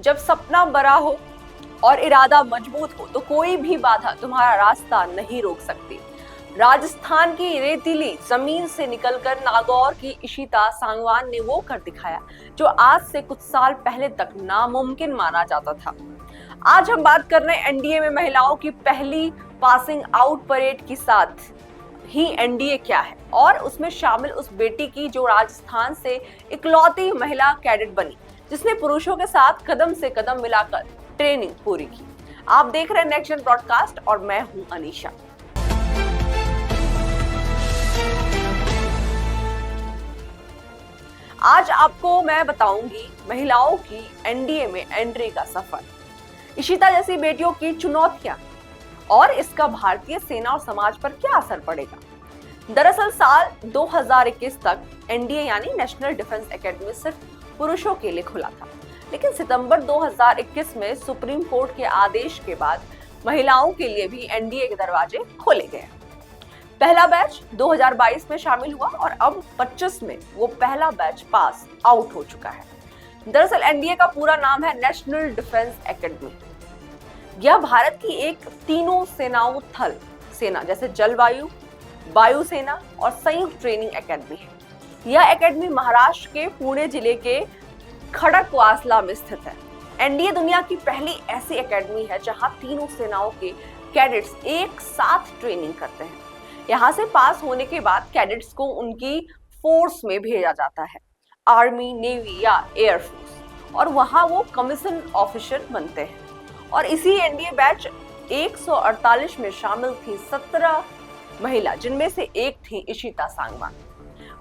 जब सपना बड़ा हो और इरादा मजबूत हो तो कोई भी बाधा तुम्हारा रास्ता नहीं रोक सकती। राजस्थान की रेतीली जमीन से निकलकर नागौर की इशिता सांगवान ने वो कर दिखाया जो आज से कुछ साल पहले तक नामुमकिन माना जाता था। आज हम बात कर रहे हैं एनडीए में महिलाओं की पहली पासिंग आउट परेड के साथ ही एनडीए क्या है और उसमें शामिल उस बेटी की जो राजस्थान से इकलौती महिला कैडेट बनी जिसने पुरुषों के साथ कदम से कदम मिलाकर ट्रेनिंग पूरी की। आप देख रहे हैं नेक्स्ट जन ब्रॉडकास्ट और मैं हूं अनीशा। आज आपको मैं बताऊंगी महिलाओं की एनडीए में एंट्री का सफर, इशिता जैसी बेटियों की चुनौतियां और इसका भारतीय सेना और समाज पर क्या असर पड़ेगा। दरअसल साल 2021 तक एनडीए यानी नेशनल डिफेंस एकेडमी सिर्फ पुरुषों के लिए खुला था, लेकिन सितंबर 2021 में सुप्रीम कोर्ट के आदेश के बाद महिलाओं के लिए भी एनडीए के दरवाजे खोले गए। पहला बैच 2022 में शामिल हुआ और अब 25 में वो पहला बैच पास आउट हो चुका है। दरअसल एनडीए का पूरा नाम है नेशनल डिफेंस एकेडमी। यह भारत की एक तीनों सेनाओं थल सेना जैसे जलवायु, वायुसेना और संयुक्त ट्रेनिंग एकेडमी है। यह एकेडमी महाराष्ट्र के पुणे जिले के खड़कवासला में स्थित है। एनडीए दुनिया की पहली ऐसी एकेडमी है जहां तीनों सेनाओं के कैडेट्स एक साथ ट्रेनिंग करते हैं। यहां से पास होने के बाद कैडेट्स को उनकी फोर्स में भेजा जाता है, आर्मी, नेवी या एयरफोर्स, और वहां वो कमीशन ऑफिसर बनते हैं। और इसी एनडीए बैच 148 में शामिल थी 17 महिला, जिनमें से एक थी इशिता सांगवान।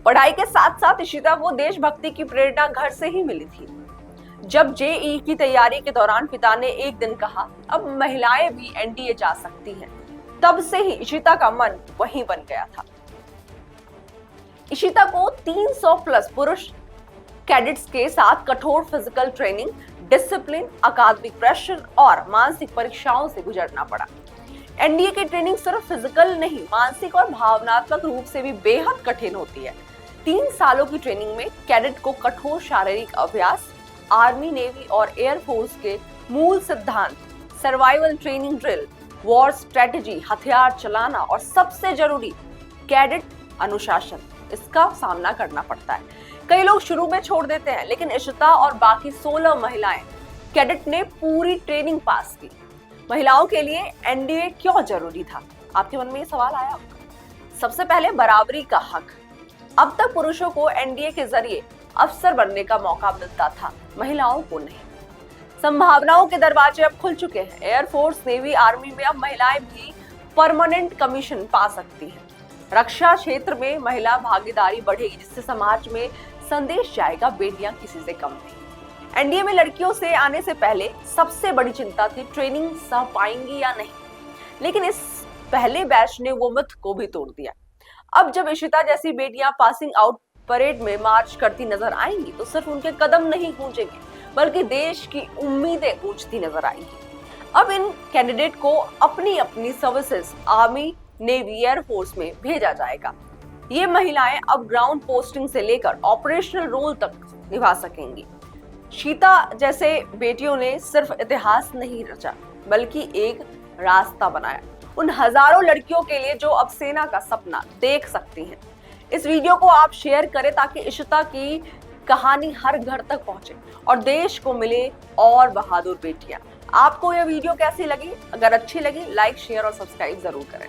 पढ़ाई के साथ साथ इशिता को देशभक्ति की प्रेरणा घर से ही मिली थी। जब जेईई की तैयारी के दौरान पिता ने एक दिन कहा अब महिलाएं भी एनडीए जा सकती हैं, तब से ही इशिता का मन वहीं बन गया था। इशिता को 300 प्लस पुरुष कैडेट्स के साथ कठोर फिजिकल ट्रेनिंग, डिसिप्लिन, अकादमिक प्रेशर और मानसिक परीक्षाओं से गुजरना पड़ा। एनडीए की ट्रेनिंग सिर्फ फिजिकल नहीं, मानसिक और भावनात्मक रूप से भी बेहद कठिन होती है। 3 सालों की ट्रेनिंग में कैडेट को कठोर शारीरिक अभ्यास, आर्मी, नेवी और एयरफोर्स के मूल सिद्धांत, survival training drill, war strategy, हथियार चलाना और सबसे जरूरी कैडेट अनुशासन, इसका सामना करना पड़ता है। कई लोग शुरू में छोड़ देते हैं, लेकिन इशिता और बाकी 16 महिलाएं कैडेट ने पूरी ट्रेनिंग पास की। महिलाओं के लिए एनडीए क्यों जरूरी था? आपके मन में ये सवाल आया होगा। सबसे पहले बराबरी का हक। अब तक पुरुषों को एनडीए के जरिए अफसर बनने का मौका मिलता था, महिलाओं को नहीं। संभावनाओं के दरवाजे अब खुल चुके हैं। एयरफोर्स, नेवी, आर्मी में अब महिलाएं भी परमानेंट कमीशन पा सकती हैं। रक्षा क्षेत्र में महिला भागीदारी बढ़ेगी, जिससे समाज में संदेश जाएगा बेटियां किसी से कम नहीं। एनडीए में लड़कियों से आने से पहले सबसे बड़ी चिंता थी ट्रेनिंग सह पाएंगी या नहीं, लेकिन इस पहले बैच ने वो मिथ को भी तोड़ दिया। अब जब इशिता जैसी बेटियां पासिंग आउट परेड में मार्च करती नजर आएंगी तो सिर्फ उनके कदम नहीं गूंजेंगे, बल्कि देश की उम्मीदें गूंजती नजर आएंगी। अब इन कैंडिडेट को अपनी अपनी सर्विसेज, आर्मी, नेवी, एयरफोर्स में भेजा जाएगा। ये महिलाएं अब ग्राउंड पोस्टिंग से लेकर ऑपरेशनल रोल तक निभा सकेंगी। इशिता जैसे बेटियों ने सिर्फ इतिहास नहीं रचा, बल्कि एक रास्ता बनाया उन हजारों लड़कियों के लिए जो अब सेना का सपना देख सकती हैं। इस वीडियो को आप शेयर करें ताकि इशिता की कहानी हर घर तक पहुंचे और देश को मिले और बहादुर बेटियां। आपको यह वीडियो कैसी लगी? अगर अच्छी लगी, लाइक, शेयर और सब्सक्राइब जरूर करें।